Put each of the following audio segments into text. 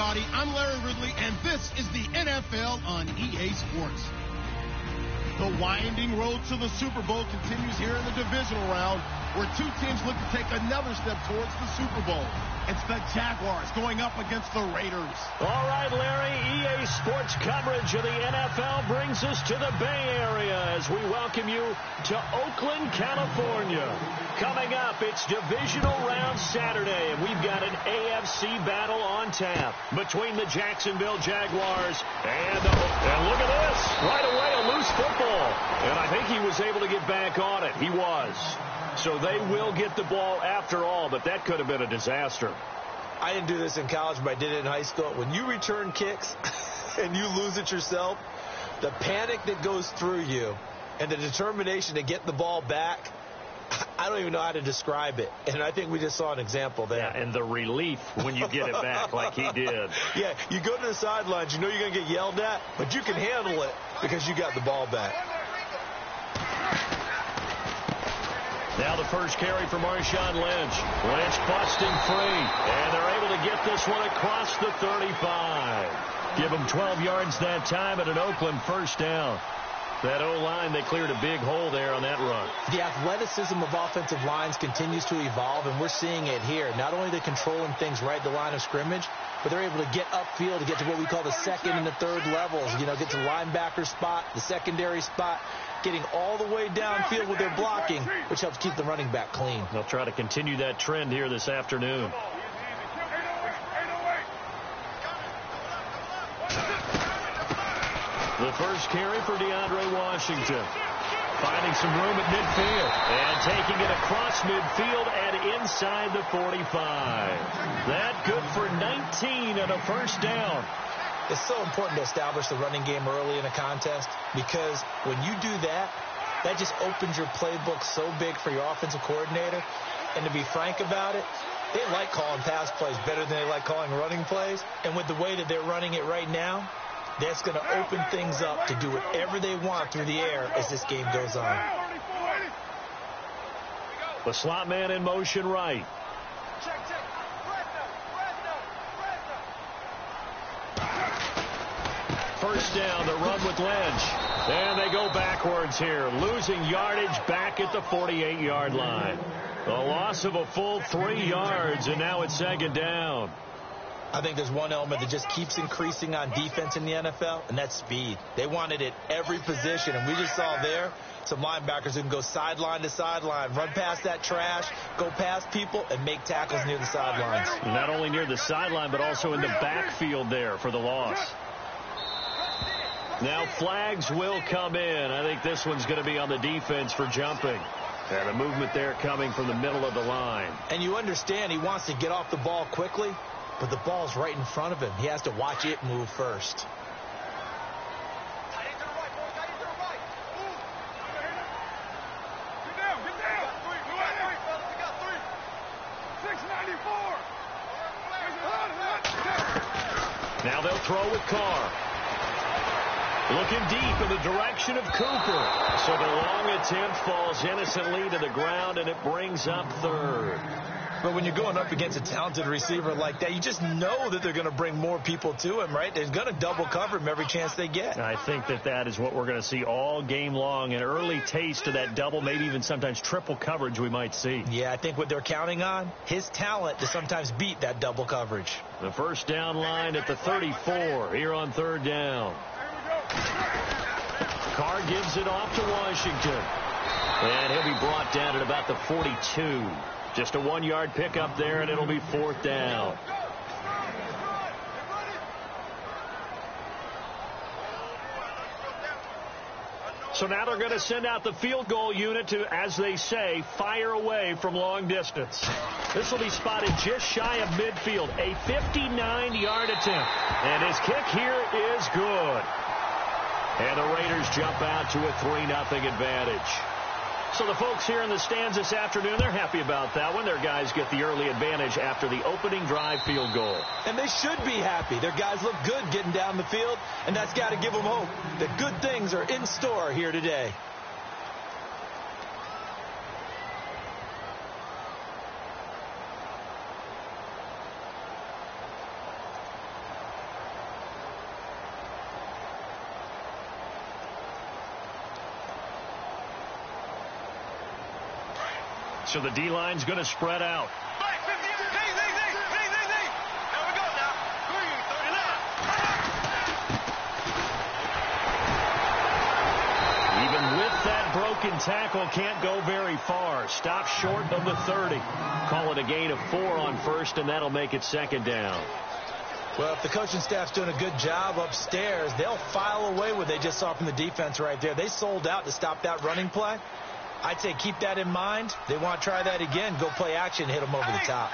everybody. I'm Larry Ridley, and this is the NFL on EA Sports. The winding road to the Super Bowl continues here in the divisional round, where two teams look to take another step towards the Super Bowl. It's the Jaguars going up against the Raiders. All right, Larry, EA Sports coverage of the NFL brings us to the Bay Area as we welcome you to Oakland, California. Coming up, it's divisional round Saturday, and we've got an AFC battle on tap between the Jacksonville Jaguars and look at this, right away a loose football, and I think he was able to get back on it. He was. So they will get the ball after all, but that could have been a disaster. I didn't do this in college, but I did it in high school. When you return kicks and you lose it yourself, the panic that goes through you and the determination to get the ball back, I don't even know how to describe it. And I think we just saw an example there. Yeah, and the relief when you get it back like he did. Yeah, you go to the sidelines, you know you're going to get yelled at, but you can handle it because you got the ball back. Now the first carry for Marshawn Lynch. Lynch busting free, and they're able to get this one across the 35. Give them 12 yards that time at an Oakland first down. That O-line, they cleared a big hole there on that run. The athleticism of offensive lines continues to evolve, and we're seeing it here. Not only are they controlling things right at the line of scrimmage, but they're able to get upfield to get to what we call the second and the third levels. You know, get to the linebacker spot, the secondary spot, getting all the way downfield with their blocking, which helps keep the running back clean. They'll try to continue that trend here this afternoon. The first carry for DeAndre Washington. Finding some room at midfield. And taking it across midfield and inside the 45. That good for 19 and a first down. It's so important to establish the running game early in a contest, because when you do that, that just opens your playbook so big for your offensive coordinator. And to be frank about it, they like calling pass plays better than they like calling running plays. And with the way that they're running it right now, that's going to open things up to do whatever they want through the air as this game goes on. The slot man in motion right. First down, the run with Lynch. And they go backwards here, losing yardage back at the 48-yard line. A loss of a full 3 yards, and now it's second down. I think there's one element that just keeps increasing on defense in the NFL, and that's speed. They want it at every position, and we just saw there some linebackers who can go sideline to sideline, run past that trash, go past people, and make tackles near the sidelines. Not only near the sideline, but also in the backfield there for the loss. Now flags will come in. I think this one's going to be on the defense for jumping. And a movement there coming from the middle of the line. And you understand he wants to get off the ball quickly, but the ball's right in front of him. He has to watch it move first. Now they'll throw with Carr. Looking deep in the direction of Cooper. So the long attempt falls innocently to the ground, and it brings up third. But when you're going up against a talented receiver like that, you just know that they're going to bring more people to him, right? They're going to double cover him every chance they get. I think that is what we're going to see all game long, an early taste of that double, maybe even sometimes triple coverage we might see. Yeah, I think what they're counting on, his talent to sometimes beat that double coverage. The first down line at the 34 here on third down. Carr gives it off to Washington. And he'll be brought down at about the 42. Just a 1-yard pickup there, and it'll be fourth down. So now they're going to send out the field goal unit to, as they say, fire away from long distance. This will be spotted just shy of midfield. A 59-yard attempt. And his kick here is good. And the Raiders jump out to a 3-0 advantage. So the folks here in the stands this afternoon, they're happy about that one. Their guys get the early advantage after the opening drive field goal. And they should be happy. Their guys look good getting down the field, and that's got to give them hope that good things are in store here today. So the D-line's going to spread out. Even with that broken tackle, can't go very far. Stop short of the 30. Call it a gain of 4 on first, and that'll make it second down. Well, if the coaching staff's doing a good job upstairs, they'll file away what they just saw from the defense right there. They sold out to stop that running play. I'd say keep that in mind. They want to try that again. Go play action, hit them over the top.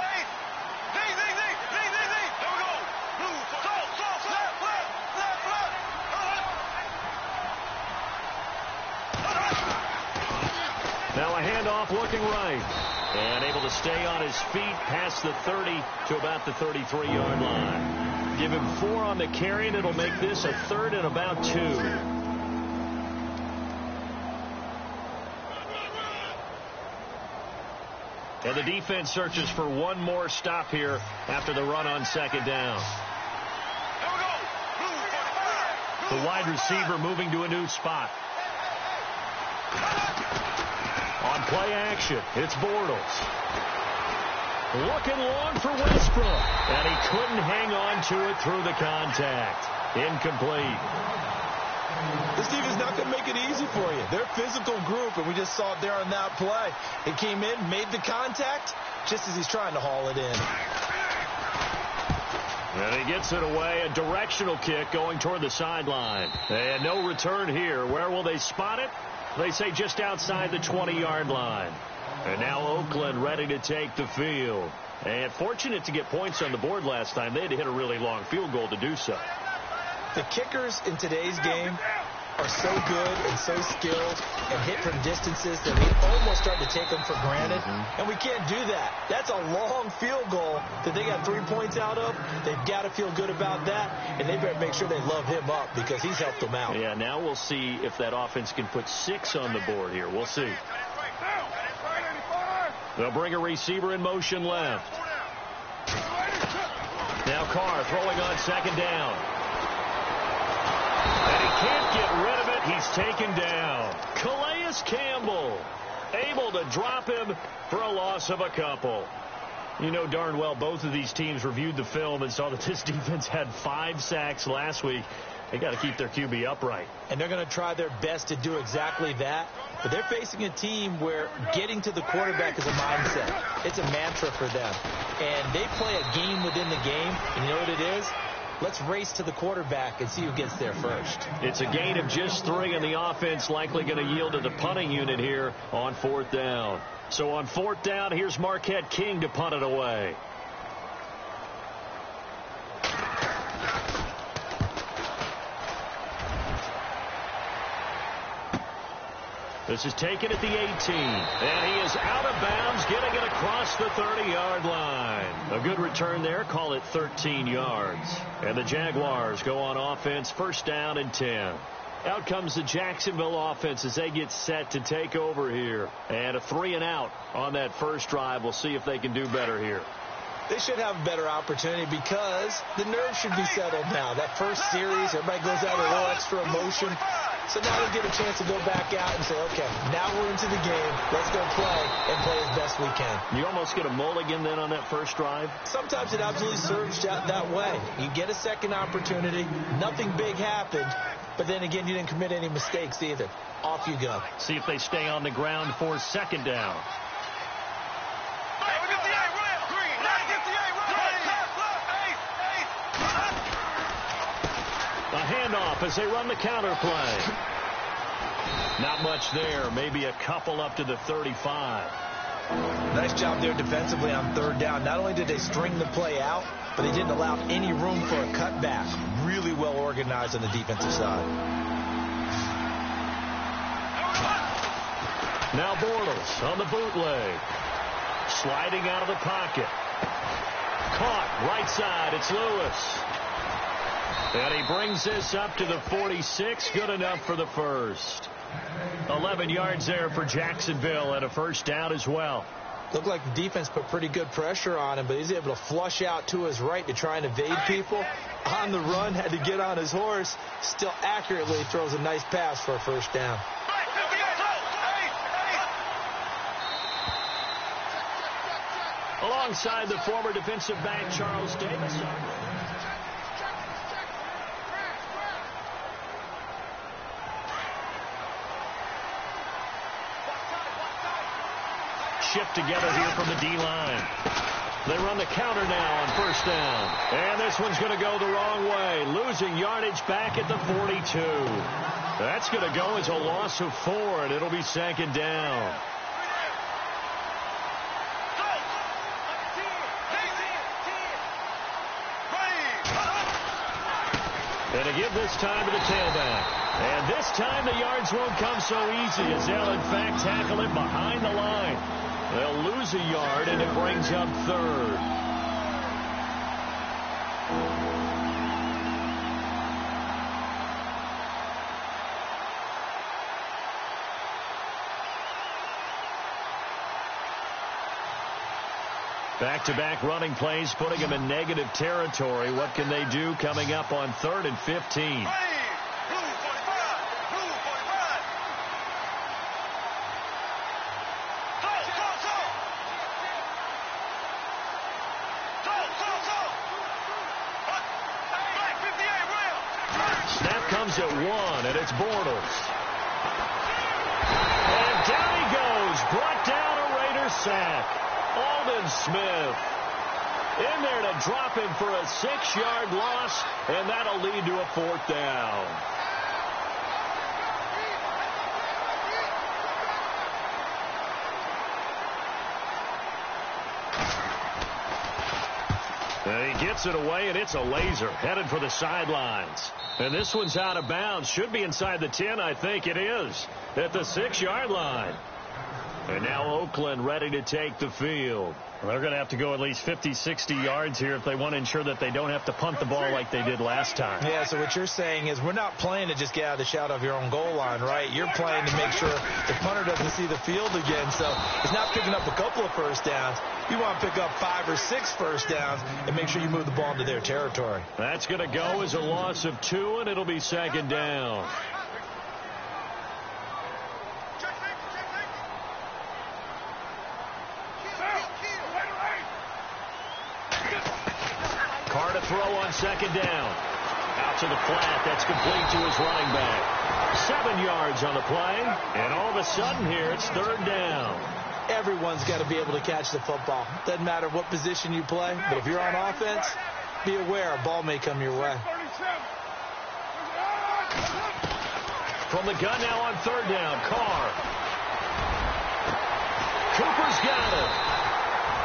Now a handoff looking right. And able to stay on his feet past the 30 to about the 33-yard line. Give him 4 on the carry, and it'll make this a 3rd and about 2. And the defense searches for one more stop here after the run on second down. The wide receiver moving to a new spot. On play action, it's Bortles. Looking long for Westbrook. And he couldn't hang on to it through the contact. Incomplete. This defense is not going to make it easy for you. They're a physical group, and we just saw it there on that play. It came in, made the contact, just as he's trying to haul it in. And he gets it away. A directional kick going toward the sideline. And no return here. Where will they spot it? They say just outside the 20-yard line. And now Oakland ready to take the field. And fortunate to get points on the board last time. They had to hit a really long field goal to do so. The kickers in today's game are so good and so skilled and hit from distances that we almost start to take them for granted. And we can't do that. That's a long field goal that they got 3 points out of. They've got to feel good about that, and they better make sure they love him up because he's helped them out. Yeah, now we'll see if that offense can put 6 on the board here. We'll see. They'll bring a receiver in motion left. Now Carr throwing on second down. And he can't get rid of it. He's taken down. Calais Campbell able to drop him for a loss of a couple. You know darn well both of these teams reviewed the film and saw that this defense had 5 sacks last week. They got to keep their QB upright. And they're going to try their best to do exactly that. But they're facing a team where getting to the quarterback is a mindset. It's a mantra for them. And they play a game within the game. And you know what it is? Let's race to the quarterback and see who gets there first. It's a gain of just 3, and the offense likely going to yield to the punting unit here on 4th down. So on 4th down, here's Marquette King to punt it away. This is taken at the 18, and he is out of bounds, getting it across the 30-yard line. A good return there, call it 13 yards. And the Jaguars go on offense, 1st down and 10. Out comes the Jacksonville offense as they get set to take over here. And a 3-and-out on that first drive. We'll see if they can do better here. They should have a better opportunity because the nerves should be settled now. That first series, everybody goes out with a little extra emotion. So now they get a chance to go back out and say, okay, now we're into the game. Let's go play and play as best we can. You almost get a mulligan then on that first drive? Sometimes it absolutely serves that way. You get a second opportunity. Nothing big happened. But then again, you didn't commit any mistakes either. Off you go. See if they stay on the ground for 2nd down. A handoff as they run the counter play. Not much there. Maybe a couple up to the 35. Nice job there defensively on 3rd down. Not only did they string the play out, but they didn't allow any room for a cutback. Really well organized on the defensive side. Now Bortles on the bootleg. Sliding out of the pocket. Caught right side. It's Lewis. And he brings this up to the 46. Good enough for the first. 11 yards there for Jacksonville and a 1st down as well. Looked like the defense put pretty good pressure on him, but he's able to flush out to his right to try and evade people. On the run, had to get on his horse. Still accurately throws a nice pass for a 1st down. Alongside the former defensive back, Charles Davis. Shift together here from the D-line. They run the counter now on first down. And this one's going to go the wrong way, losing yardage back at the 42. That's going to go as a loss of 4, and it'll be second down. And to give this time to the tailback. And this time the yards won't come so easy as they'll, in fact, tackle it behind the line. They'll lose a yard, and it brings up third. Back-to-back running plays, putting them in negative territory. What can they do coming up on 3rd and 15? Snap comes at 1, and it's Bortles. And down he goes, brought down a Raider sack. Aldon Smith in there to drop him for a 6-yard loss, and that'll lead to a 4th down. And he gets it away, and it's a laser headed for the sidelines. And this one's out of bounds. Should be inside the 10, I think it is, at the 6-yard line. And now Oakland ready to take the field. Well, they're going to have to go at least 50, 60 yards here if they want to ensure that they don't have to punt the ball like they did last time. Yeah, so what you're saying is we're not playing to just get out of the shadow of your own goal line, right? You're playing to make sure the punter doesn't see the field again. So it's not picking up a couple of first downs. You want to pick up 5 or 6 first downs and make sure you move the ball into their territory. That's going to go as a loss of 2, and it'll be second down. Carr to throw on second down. Out to the flat. That's complete to his running back. 7 yards on the play. And all of a sudden here, it's 3rd down. Everyone's got to be able to catch the football. Doesn't matter what position you play. But if you're on offense, be aware a ball may come your way. From the gun now on 3rd down. Carr. Cooper's got it.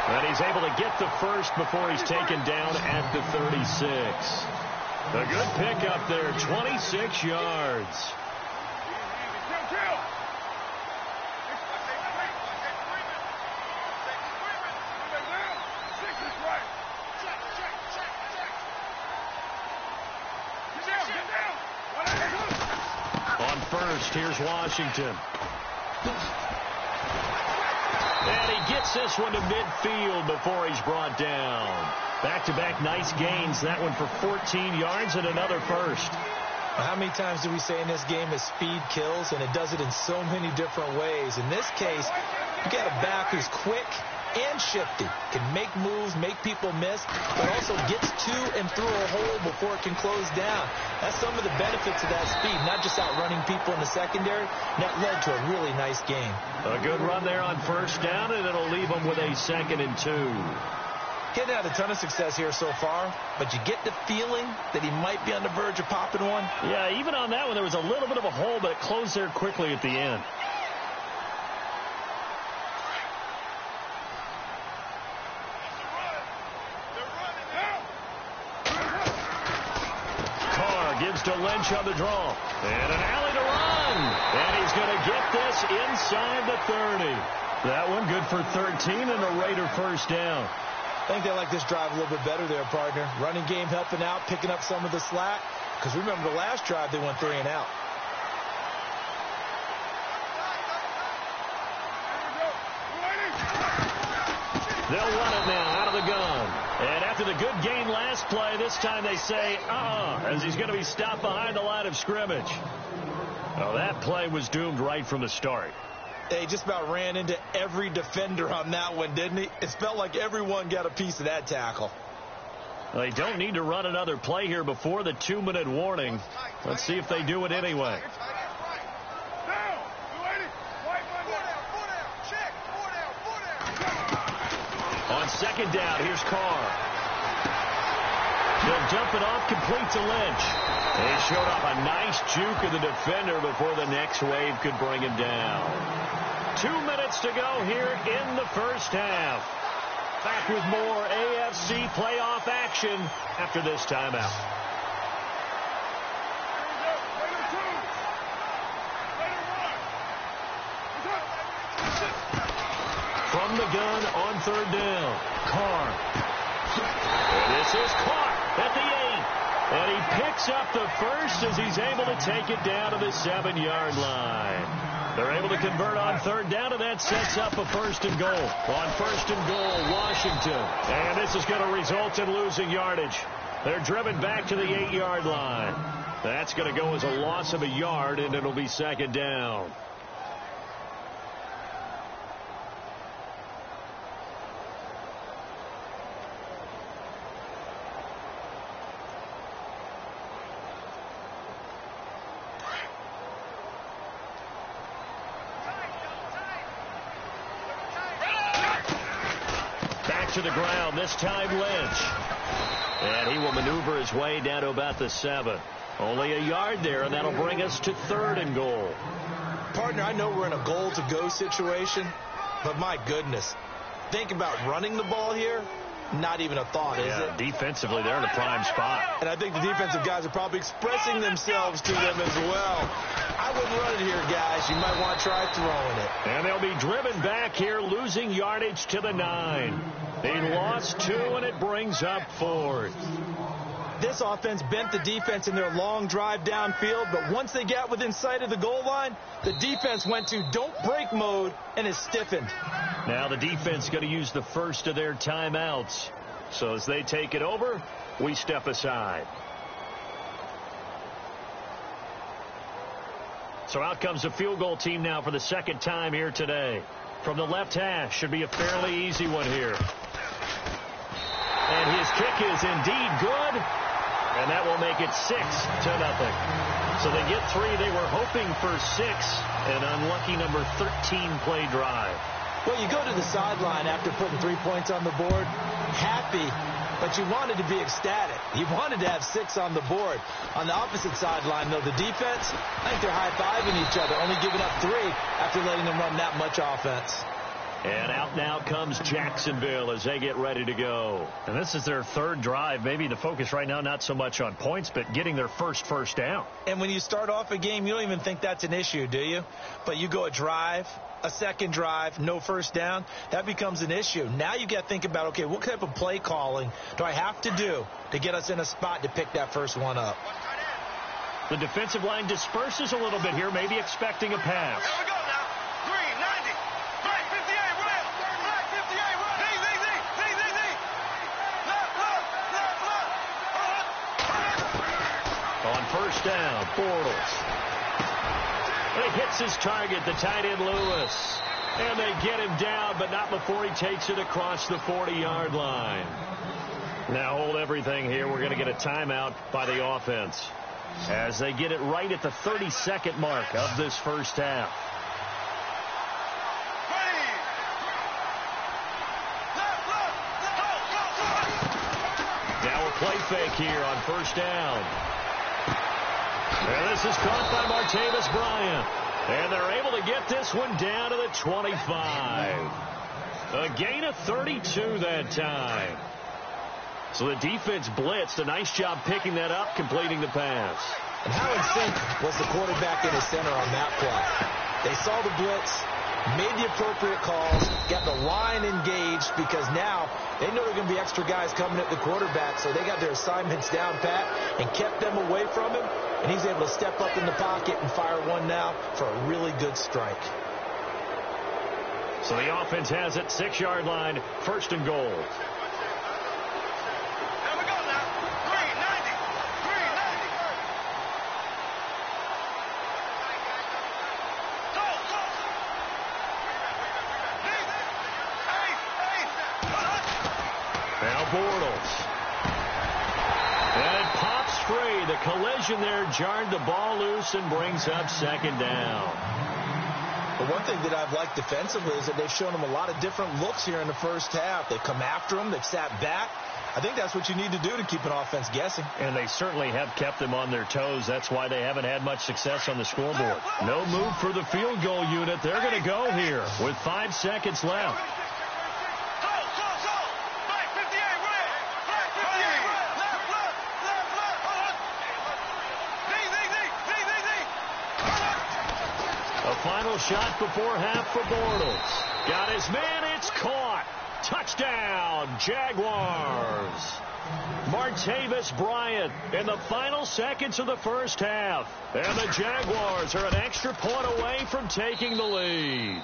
And he's able to get the first before he's taken down at the 36. A good pickup there, 26 yards. On first, here's Washington. And he gets this one to midfield before he's brought down. Back-to-back nice gains. That one for 14 yards and another first. How many times do we say in this game that speed kills, and it does it in so many different ways? In this case, you got a back who's quick and shifty, can make moves, make people miss, but also gets to and through a hole before it can close down. That's some of the benefits of that speed, not just outrunning people in the secondary. And that led to a really nice game. A good run there on first down, and it'll leave them with a 2nd and 2. Getting had a ton of success here so far, but you get the feeling that he might be on the verge of popping one. Yeah, even on that one, there was a little bit of a hole, but it closed there quickly at the end. Gives to Lynch on the draw. And an alley to run. And he's going to get this inside the 30. That one good for 13 and a Raider first down. I think they like this drive a little bit better there, partner. Running game helping out, picking up some of the slack. Because remember the last drive, they went 3 and out. They'll run it now out of the gun. And after the good gain last play, this time they say, as he's going to be stopped behind the line of scrimmage. Well, that play was doomed right from the start. He just about ran into every defender on that one, didn't he? It felt like everyone got a piece of that tackle. They don't need to run another play here before the 2-minute warning. Let's see if they do it anyway. On second down, here's Carr. He'll dump it off, complete to Lynch. He showed off a nice juke of the defender before the next wave could bring him down. 2 minutes to go here in the first half. Back with more AFC playoff action after this timeout. From the gun on third down, Carr. And this is caught at the 8. And he picks up the first as he's able to take it down to the 7-yard line. They're able to convert on third down, and that sets up a first and goal. On first and goal, Washington. And this is going to result in losing yardage. They're driven back to the 8-yard line. That's going to go as a loss of a yard, and it'll be second down. To the ground, this time Lynch. And he will maneuver his way down to about the 7. Only a yard there, and that'll bring us to third and goal. Partner, I know we're in a goal-to-go situation, but my goodness, think about running the ball here. Not even a thought, is it? Defensively, they're in a prime spot. And I think the defensive guys are probably expressing themselves to them as well. I wouldn't run it here, guys. You might want to try throwing it. And they'll be driven back here, losing yardage to the 9. They lost 2, and it brings up fourth. This offense bent the defense in their long drive downfield, but once they got within sight of the goal line, the defense went to don't break mode and is stiffened. Now the defense going to use the first of their timeouts. So as they take it over, we step aside. So out comes the field goal team now for the second time here today. From the left hash, should be a fairly easy one here. And his kick is indeed good. And that will make it 6-0. So they get 3. They were hoping for 6. An unlucky number 13 play drive. Well, you go to the sideline after putting 3 points on the board, happy, but you wanted to be ecstatic. You wanted to have 6 on the board. On the opposite sideline, though, the defense, I think they're high-fiving each other, only giving up 3 after letting them run that much offense. And out now comes Jacksonville as they get ready to go. And this is their third drive. Maybe the focus right now not so much on points, but getting their first down. And when you start off a game, you don't even think that's an issue, do you? But you go a drive, a second drive, no first down, that becomes an issue. Now you got to think about, okay, what type of play calling do I have to do to get us in a spot to pick that first one up? The defensive line disperses a little bit here, maybe expecting a pass. Here we go now. 390. Right 58, right. Right 58, right. Z. Left. On first down, Bortles. He hits his target, the tight end Lewis. And they get him down, but not before he takes it across the 40-yard line. Now hold everything here. We're going to get a timeout by the offense as they get it right at the 32nd mark of this first half. Now a play fake here on first down. And this is caught by Martavis Bryant. And they're able to get this one down to the 25. A gain of 32 that time. So the defense blitzed. A nice job picking that up, completing the pass. And how in sync was the quarterback in his center on that play? They saw the blitz, made the appropriate calls, got the line engaged because now they know there are going to be extra guys coming at the quarterback, so they got their assignments down pat and kept them away from him, and he's able to step up in the pocket and fire one now for a really good strike. So the offense has it, 6-yard line, first and goal. Bortles. And it pops free. The collision there jarred the ball loose and brings up second down. But one thing that I've liked defensively is that they've shown them a lot of different looks here in the first half. They've come after them. They've sat back. I think that's what you need to do to keep an offense guessing. And they certainly have kept them on their toes. That's why they haven't had much success on the scoreboard. No move for the field goal unit. They're going to go here with 5 seconds left. A final shot before half for Bortles. Got his man. It's caught. Touchdown, Jaguars. Martavis Bryant in the final seconds of the first half. And the Jaguars are an extra point away from taking the lead.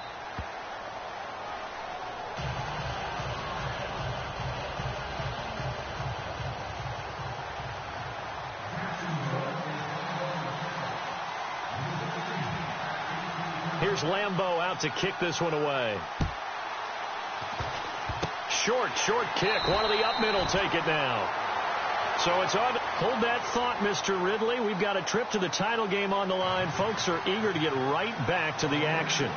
Here's Lambeau out to kick this one away. Short kick. One of the up middle take it now. So it's on. Hold that thought, Mr. Ridley. We've got a trip to the title game on the line. Folks are eager to get right back to the action.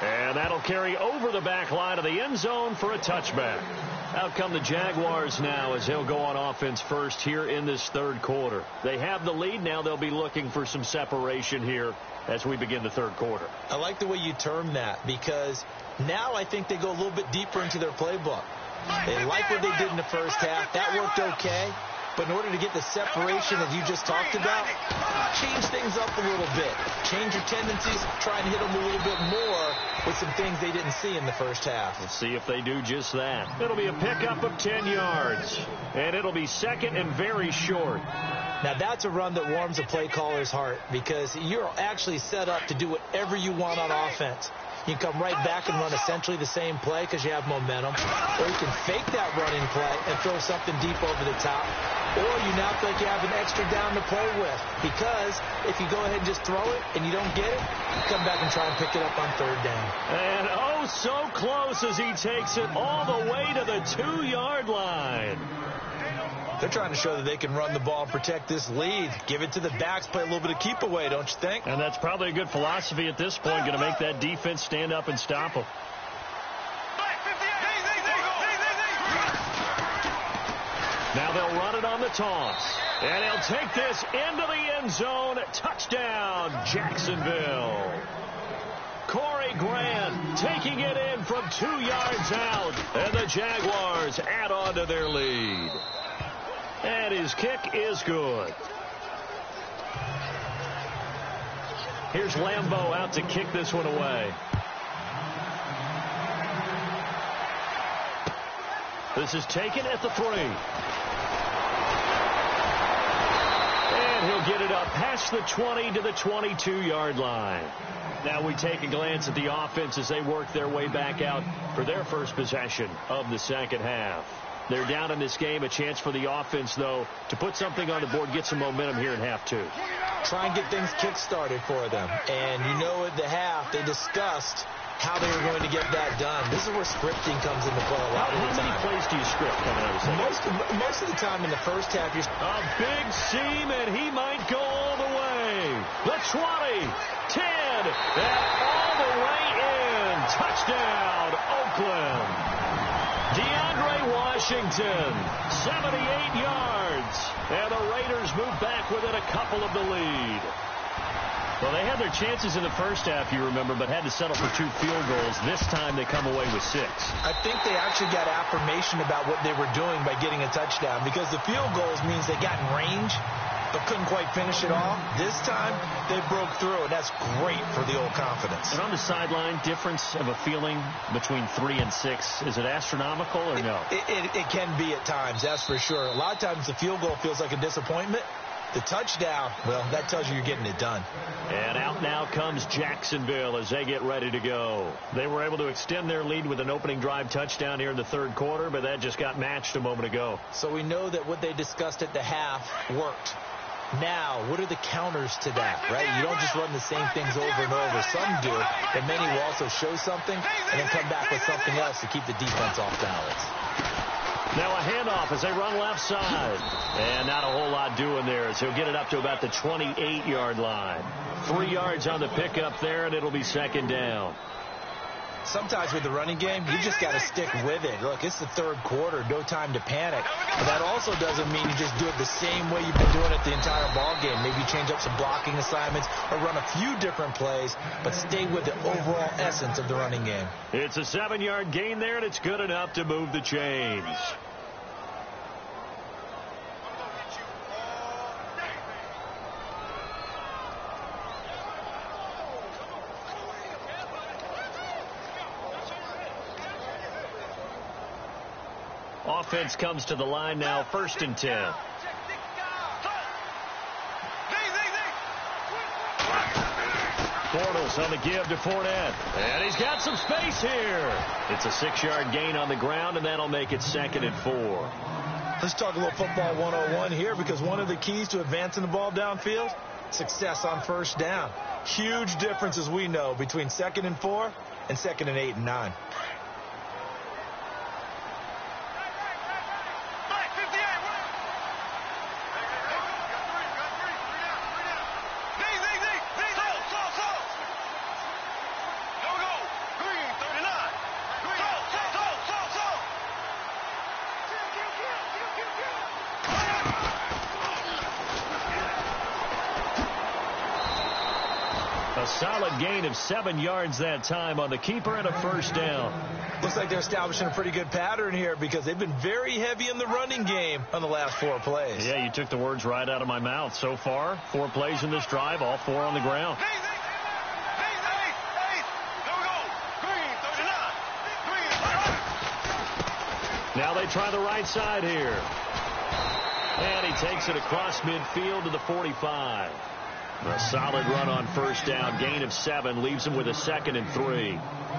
And that'll carry over the back line of the end zone for a touchback. Out come the Jaguars now as they'll go on offense first here in this third quarter. They have the lead. Now they'll be looking for some separation here as we begin the third quarter. I like the way you term that because now I think they go a little bit deeper into their playbook. They like what they did in the first half. That worked okay. But in order to get the separation that you just talked about, change things up a little bit. Change your tendencies. Try and hit them a little bit more with some things they didn't see in the first half. Let's see if they do just that. It'll be a pickup of 10 yards. And it'll be second and very short. Now, that's a run that warms a play caller's heart because you're actually set up to do whatever you want on offense. You can come right back and run essentially the same play because you have momentum. Or you can fake that running play and throw something deep over the top. Or you now feel like you have an extra down to play with. Because if you go ahead and just throw it and you don't get it, you come back and try and pick it up on third down. And oh, so close as he takes it all the way to the 2-yard line. They're trying to show that they can run the ball and protect this lead. Give it to the backs, play a little bit of keep away, don't you think? And that's probably a good philosophy at this point, going to make that defense stand up and stop them. Now they'll run it on the toss. And he'll take this into the end zone. Touchdown, Jacksonville. Corey Grant taking it in from 2 yards out. And the Jaguars add on to their lead. And his kick is good. Here's Lambeau out to kick this one away. This is taken at the 3. And he'll get it up past the 20 to the 22-yard line. Now we take a glance at the offense as they work their way back out for their first possession of the second half. They're down in this game. A chance for the offense, though, to put something on the board, get some momentum here in half 2. Try and get things kick-started for them. And you know at the half, they discussed how they were going to get that done. This is where scripting comes into play a lot of the time. How many plays do you script coming out of the second? Most of the time in the first half, you're... A big seam, and he might go all the way. The 20, 10, and all the way in. Touchdown, Oakland. DeAndre Washington, 78 yards. And the Raiders move back within a couple of the lead. Well, they had their chances in the first half, you remember, but had to settle for 2 field goals. This time they come away with 6. I think they actually got affirmation about what they were doing by getting a touchdown because the field goals means they got in range but couldn't quite finish it off. This time they broke through, and that's great for the old confidence. And on the sideline, difference of a feeling between 3 and 6, is it astronomical or no? It can be at times, that's for sure. A lot of times the field goal feels like a disappointment. The touchdown, well, that tells you you're getting it done. And out now comes Jacksonville as they get ready to go. They were able to extend their lead with an opening drive touchdown here in the third quarter, but that just got matched a moment ago. So we know that what they discussed at the half worked. Now, what are the counters to that, right? You don't just run the same things over and over. Some do, but many will also show something and then come back with something else to keep the defense off balance. Now a handoff as they run left side. And not a whole lot doing there as he'll get it up to about the 28-yard line. 3 yards on the pickup there, and it'll be second down. Sometimes with the running game, you just got to stick with it. Look, it's the third quarter, no time to panic. But that also doesn't mean you just do it the same way you've been doing it the entire ball game. Maybe change up some blocking assignments or run a few different plays, but stay with the overall essence of the running game. It's a 7-yard gain there, and it's good enough to move the chains. Offense comes to the line now, 1st and 10. Bortles on the give to Fournette. And he's got some space here. It's a 6-yard gain on the ground, and that'll make it 2nd and 4. Let's talk a little football 101 here, because one of the keys to advancing the ball downfield, success on first down. Huge difference, as we know, between 2nd and 4 and 2nd and 8 and 9. A solid gain of 7 yards that time on the keeper and a first down. Looks like they're establishing a pretty good pattern here, because they've been very heavy in the running game on the last 4 plays. Yeah, you took the words right out of my mouth. So far, 4 plays in this drive, all 4 on the ground. Now they try the right side here. And he takes it across midfield to the 45. A solid run on first down. Gain of 7 leaves him with a 2nd and 3.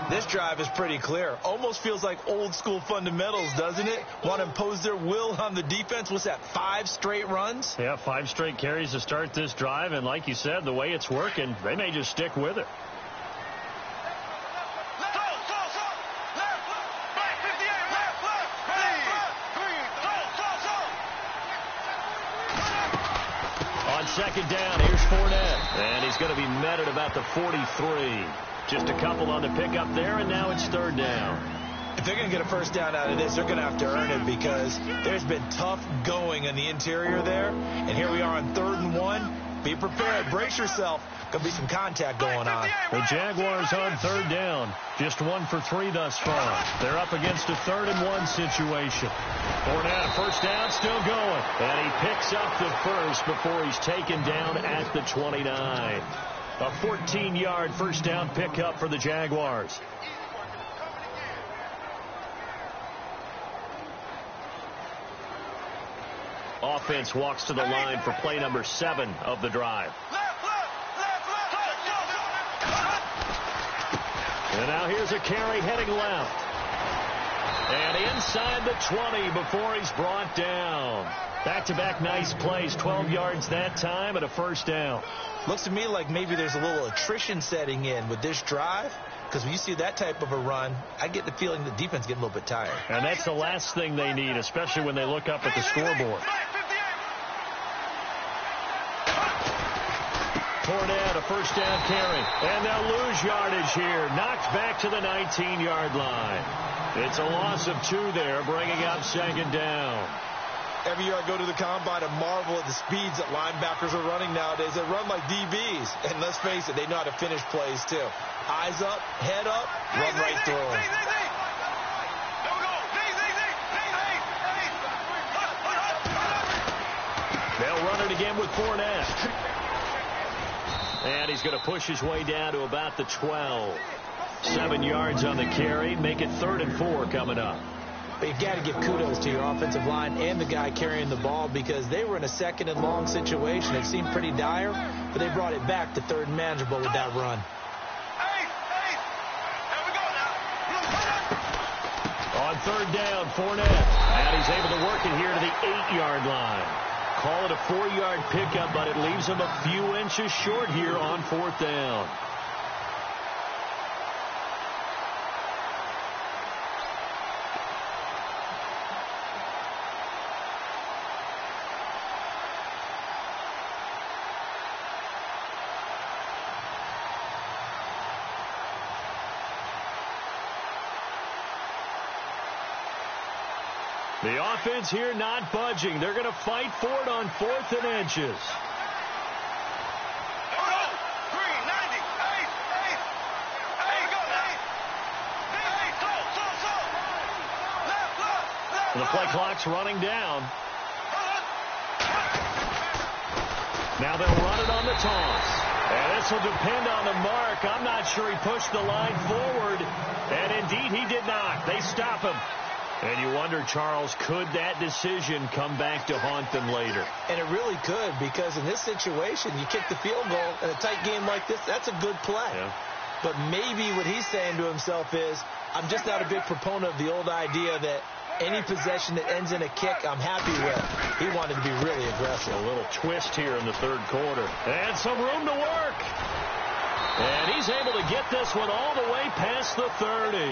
This drive is pretty clear. Almost feels like old school fundamentals, doesn't it? Want to impose their will on the defense. What's that, 5 straight runs? Yeah, 5 straight carries to start this drive. And like you said, the way it's working, they may just stick with it. Second down, here's Fournette. And he's going to be met at about the 43. Just a couple on the pickup there, and now it's 3rd down. If they're going to get a first down out of this, they're going to have to earn it, because there's been tough going in the interior there. And here we are on 3rd and 1. Be prepared. Brace yourself. Going to be some contact going on. The Jaguars on 3rd down. Just 1 for 3 thus far. They're up against a 3rd and 1 situation. Fournette, first down, still going. And he picks up the first before he's taken down at the 29. A 14-yard first down pickup for the Jaguars. Offense walks to the line for play number 7 of the drive. And now here's a carry heading left. And inside the 20 before he's brought down. Back-to-back nice plays, 12 yards that time and a first down. Looks to me like maybe there's a little attrition setting in with this drive, because when you see that type of a run, I get the feeling the defense getting a little bit tired. And that's the last thing they need, especially when they look up at the scoreboard. Fournette, a first down carry. And they'll lose yardage here. Knocked back to the 19-yard line. It's a loss of 2 there, bringing up 2nd down. Every year I go to the combine and marvel at the speeds that linebackers are running nowadays. They run like DBs. And let's face it, they know how to finish plays too. Eyes up, head up, run right through them. They'll run it again with Fournette. And he's going to push his way down to about the 12. 7 yards on the carry. Make it 3rd and 4 coming up. But you've got to give kudos to your offensive line and the guy carrying the ball, because they were in a 2nd and long situation. It seemed pretty dire, but they brought it back to 3rd and manageable with that run. On 3rd down, Fournette. And he's able to work it here to the 8-yard line. call it a 4-yard pickup, but it leaves them a few inches short here on 4th down. The offense here not budging. They're going to fight for it on 4th and inches. The play clock's running down. Now they'll run it on the toss. And this will depend on the mark. I'm not sure he pushed the line forward. And indeed he did not. They stop him. And you wonder, Charles, could that decision come back to haunt them later? And it really could, because in this situation, you kick the field goal in a tight game like this, that's a good play. Yeah. But maybe what he's saying to himself is, I'm just not a big proponent of the old idea that any possession that ends in a kick, I'm happy with. He wanted to be really aggressive. A little twist here in the 3rd quarter. And some room to work. And he's able to get this one all the way past the 30.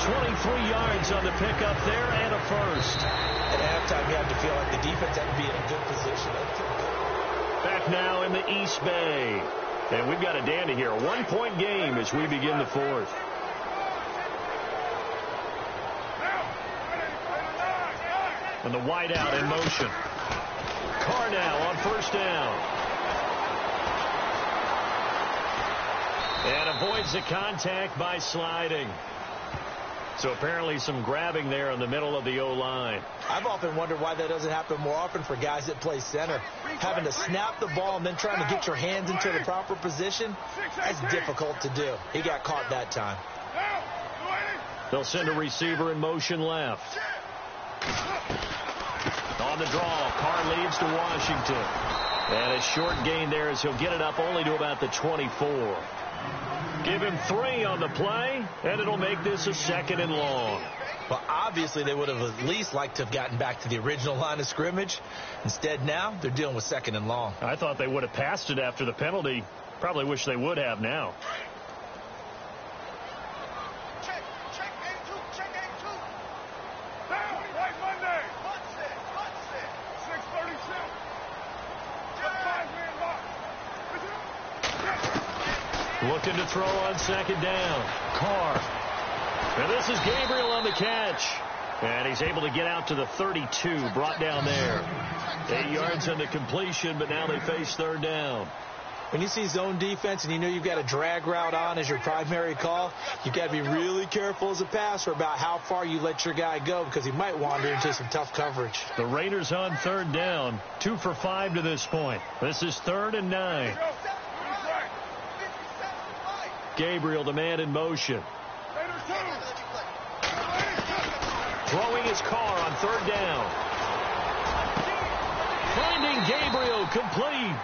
23 yards on the pickup there and a first. At halftime, you have to feel like the defense had to be in a good position. Back now in the East Bay. And we've got a dandy here. A 1-point game as we begin the 4th. And the wideout in motion. Carr now on 1st down. And avoids the contact by sliding. So apparently some grabbing there in the middle of the O-line. I've often wondered why that doesn't happen more often for guys that play center. Having to snap the ball and then trying to get your hands into the proper position, that's difficult to do. He got caught that time. They'll send a receiver in motion left. On the draw, Carr leads to Washington. And a short gain there as he'll get it up only to about the 24. Give him 3 on the play, and it'll make this a 2nd and long. Well, obviously they would have at least liked to have gotten back to the original line of scrimmage. Instead now, they're dealing with 2nd and long. I thought they would have passed it after the penalty. Probably wish they would have now. Check A2, check A2. Down, White Monday. What's it? 636. Just 5-man lock. Looking to throw on 2nd down. Carr. And this is Gabriel on the catch. And he's able to get out to the 32, brought down there. 8 yards on the completion, but now they face 3rd down. When you see zone defense and you know you've got a drag route on as your primary call, you've got to be really careful as a passer about how far you let your guy go, because he might wander into some tough coverage. The Raiders on 3rd down, 2 for 5 to this point. This is 3rd and 9. Gabriel, the man in motion. Throwing his Carr on 3rd down. Finding Gabriel complete.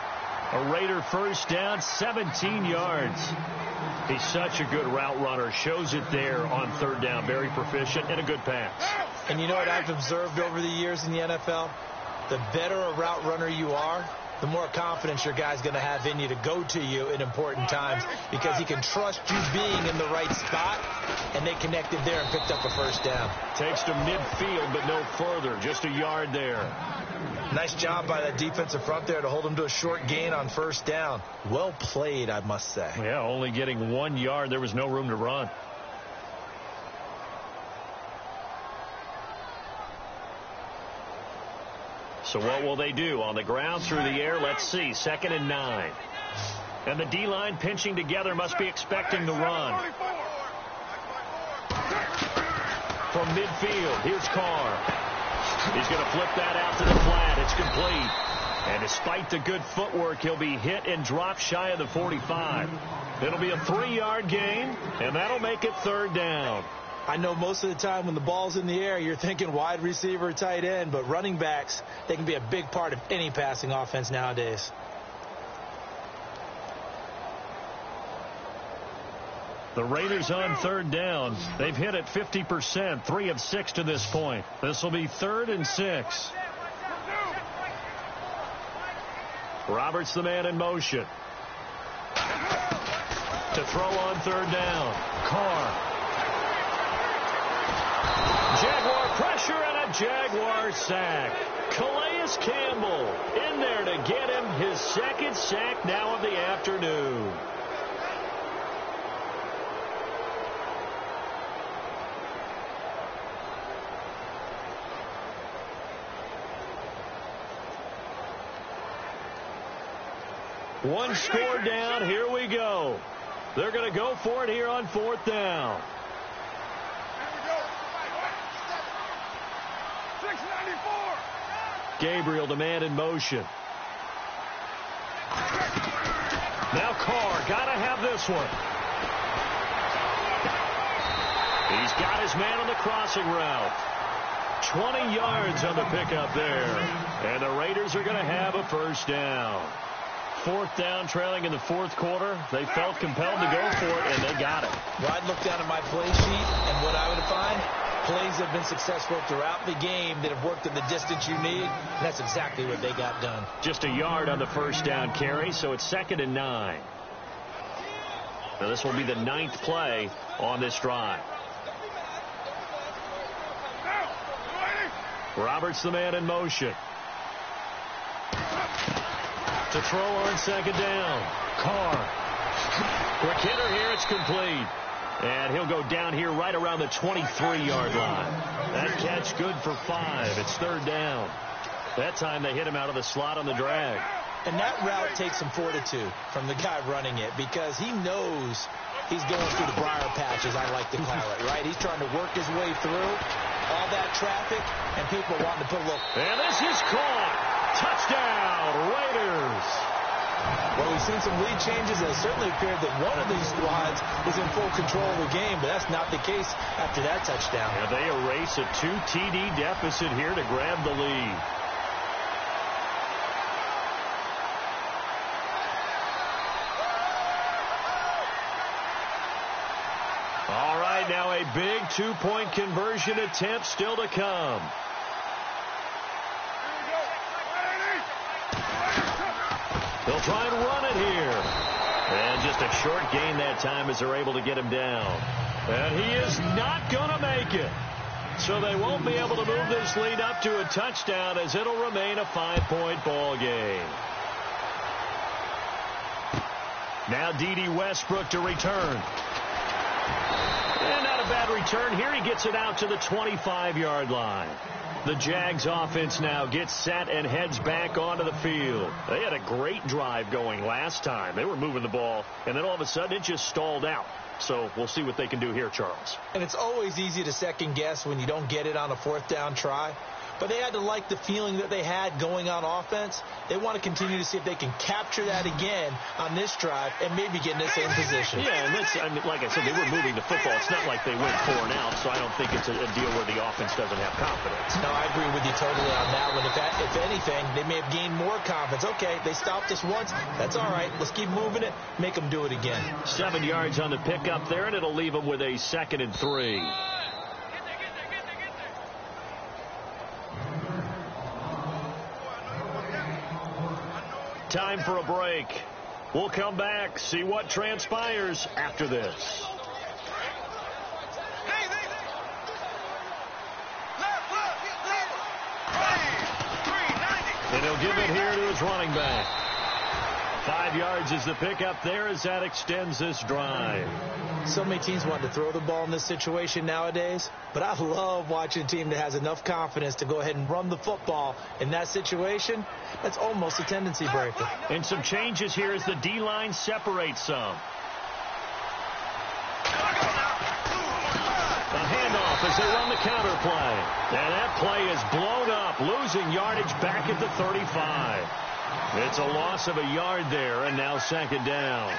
A Raider 1st down, 17 yards. He's such a good route runner. Shows it there on 3rd down. Very proficient and a good pass. And you know what I've observed over the years in the NFL? The better a route runner you are, the more confidence your guy's going to have in you to go to you in important times, because he can trust you being in the right spot, and they connected there and picked up a 1st down. Takes to midfield, but no further. Just a yard there. Nice job by that defensive front there to hold him to a short gain on 1st down. Well played, I must say. Yeah, only getting 1 yard. There was no room to run. So what will they do? On the ground, through the air, let's see. 2nd and 9. And the D-line pinching together, must be expecting the run. From midfield, here's Carr. He's going to flip that out to the flat. It's complete. And despite the good footwork, he'll be hit and dropped shy of the 45. It'll be a 3-yard gain, and that'll make it 3rd down. I know most of the time when the ball's in the air, you're thinking wide receiver, tight end, but running backs, they can be a big part of any passing offense nowadays. The Raiders on 3rd down. They've hit it 50%, 3 of 6 to this point. This will be 3rd and 6. Roberts the man in motion. To throw on third down. Carr. Jaguar pressure and a Jaguar sack. Calais Campbell in there to get him his second sack now of the afternoon. One score down. Here we go. They're going to go for it here on fourth down. 694. Gabriel, the man in motion. Now Carr, got to have this one. He's got his man on the crossing route. 20 yards on the pickup there. And the Raiders are going to have a first down. Fourth down, trailing in the fourth quarter. They felt compelled to go for it, and they got it. Well, I'd look down at my play sheet, and what I would find, plays have been successful throughout the game that have worked in the distance you need, and that's exactly what they got done. Just a yard on the first down carry, so it's 2nd and 9. Now this will be the 9th play on this drive. Roberts the man in motion. To throw on second down. Carr. Quick hitter here. It's complete. And he'll go down here right around the 23-yard line. That catch good for 5. It's third down. That time they hit him out of the slot on the drag. And that route takes some fortitude from the guy running it because he knows he's going through the briar patch, as I like to call it, right? He's trying to work his way through all that traffic and people wanting to put a little... And this is caught. Touchdown, Raiders. Well, we've seen some lead changes. It certainly appeared that one of these squads is in full control of the game, but that's not the case after that touchdown. Yeah, they erase a 2 TD deficit here to grab the lead. All right, now a big 2-point conversion attempt still to come. They'll try and run it here. And just a short gain that time as they're able to get him down. And he is not going to make it. So they won't be able to move this lead up to a touchdown as it'll remain a 5-point ball game. Now D.D. Westbrook to return. And not a bad return here. He gets it out to the 25-yard line. The Jags offense now gets set and heads back onto the field. They had a great drive going last time. They were moving the ball, and then all of a sudden it just stalled out. So we'll see what they can do here, Charles. And it's always easy to second guess when you don't get it on a fourth down try. But they had to like the feeling that they had going on offense. They want to continue to see if they can capture that again on this drive and maybe get in the same position. Yeah, and like I said, they were moving the football. It's not like they went 4 and out, so I don't think it's a deal where the offense doesn't have confidence. No, I agree with you totally on that one. If anything, they may have gained more confidence. Okay, they stopped us once. That's all right. Let's keep moving it. Make them do it again. 7 yards on the pickup there, and it'll leave them with a 2nd and 3. Time for a break. We'll come back, see what transpires after this. And he'll give it here to his running back. 5 yards is the pickup there as that extends this drive. So many teams want to throw the ball in this situation nowadays, but I love watching a team that has enough confidence to go ahead and run the football in that situation. That's almost a tendency breaker. And some changes here as the D-line separates some. A handoff as they run the counter play. And that play is blown up, losing yardage back at the 35. It's a loss of a yard there, and now 2nd down.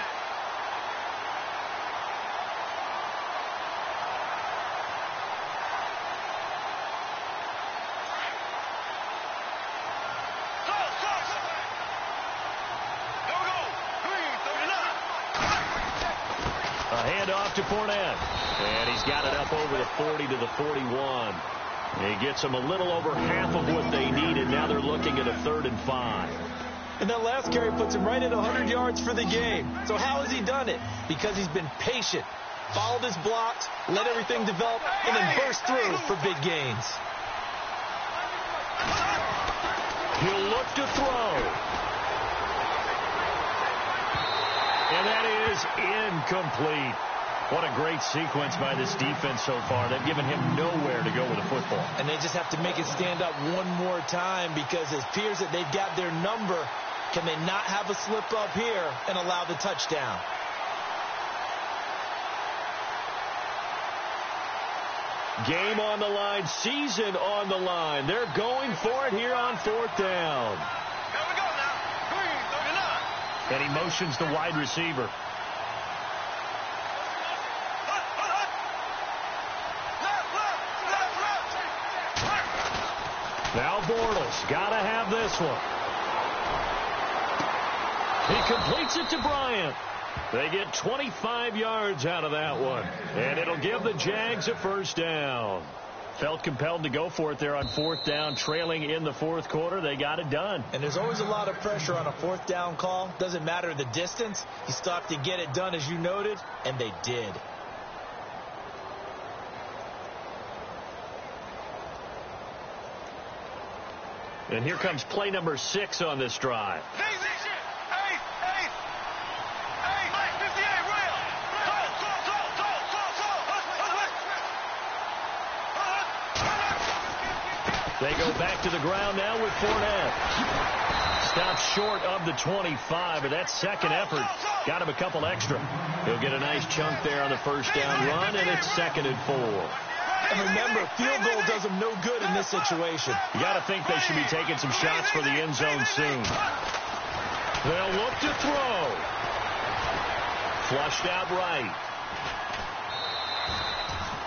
A handoff to Fournette. And he's got it up over the 40 to the 41. He gets them a little over half of what they needed. Now they're looking at a 3rd and 5. And that last carry puts him right at 100 yards for the game. So how has he done it? Because he's been patient, followed his blocks, let everything develop, and then burst through for big gains. He'll look to throw. And that is incomplete. What a great sequence by this defense so far. They've given him nowhere to go with the football. And they just have to make it stand up one more time, because it appears that they've got their number. Can they not have a slip up here and allow the touchdown? Game on the line, season on the line. They're going for it here on 4th down. Here we go now. 3, 39. And he motions the wide receiver. Now Bortles, got to have this one. He completes it to Bryant. They get 25 yards out of that one. And it'll give the Jags a first down. Felt compelled to go for it there on 4th down, trailing in the 4th quarter. They got it done. And there's always a lot of pressure on a 4th down call. Doesn't matter the distance. You still have to get it done, as you noted, and they did. And here comes play number 6 on this drive. They go back to the ground now with Fournette. Stops short of the 25, but that second effort got him a couple extra. He'll get a nice chunk there on the first down run, and it's 2nd and 4. And remember, field goal does them no good in this situation. You got to think they should be taking some shots for the end zone soon. They'll look to throw. Flushed out right.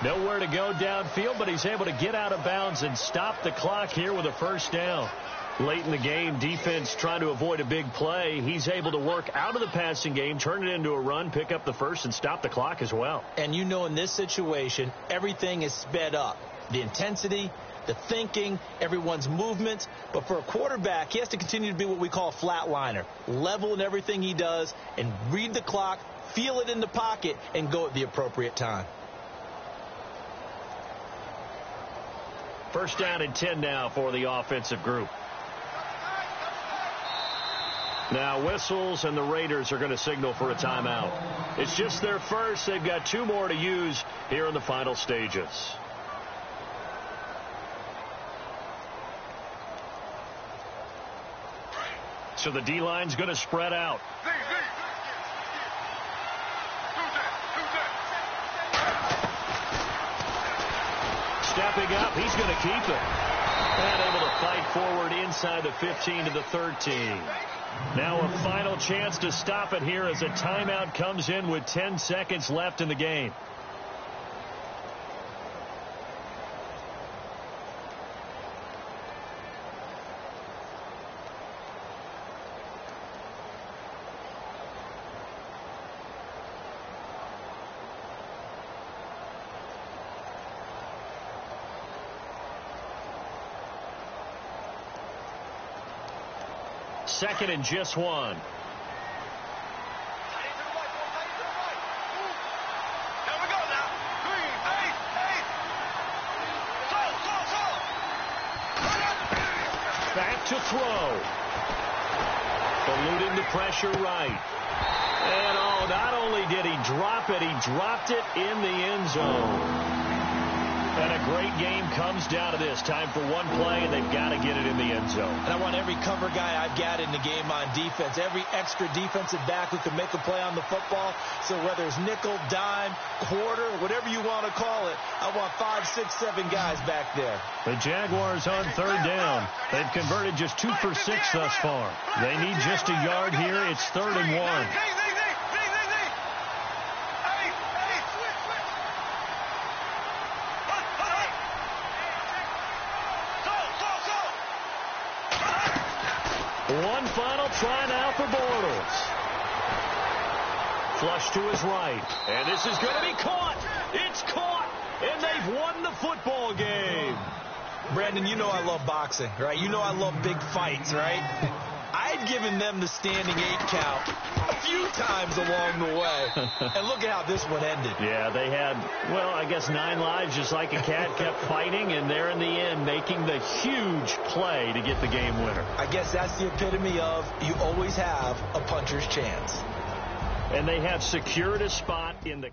Nowhere to go downfield, but he's able to get out of bounds and stop the clock here with a first down. Late in the game, defense trying to avoid a big play. He's able to work out of the passing game, turn it into a run, pick up the first, and stop the clock as well. And you know, in this situation, everything is sped up. The intensity, the thinking, everyone's movement. But for a quarterback, he has to continue to be what we call a flatliner. Level in everything he does and read the clock, feel it in the pocket, and go at the appropriate time. First down and 10 now for the offensive group. Now whistles, and the Raiders are going to signal for a timeout. It's just their first. They've got 2 more to use here in the final stages. So the D-line's going to spread out. Stepping up, he's going to keep it. And able to fight forward inside the 15 to the 13. Now a final chance to stop it here as a timeout comes in with 10 seconds left in the game. Second and just 1. Here we go now. 3, 8. Back to throw. Eluding the pressure right. And not only did he drop it, he dropped it in the end zone. And a great game comes down to this. Time for one play, and they've got to get it in the end zone. And I want every cover guy I've got in the game on defense, every extra defensive back who can make a play on the football. So whether it's nickel, dime, quarter, whatever you want to call it, I want 5, 6, 7 guys back there. The Jaguars on 3rd down. They've converted just 2 for 6 thus far. They need just a yard here. It's 3rd and 1. One final try now for Bortles. Flush to his right. And this is going to be caught. It's caught. And they've won the football game. Brandon, you know I love boxing, right? You know I love big fights, right? I had given them the standing 8 count a few times along the way. And look at how this one ended. Yeah, they had, well, I guess 9 lives, just like a cat, kept fighting, and they're in the end making the huge play to get the game winner. I guess that's the epitome of you always have a puncher's chance. And they have secured a spot in the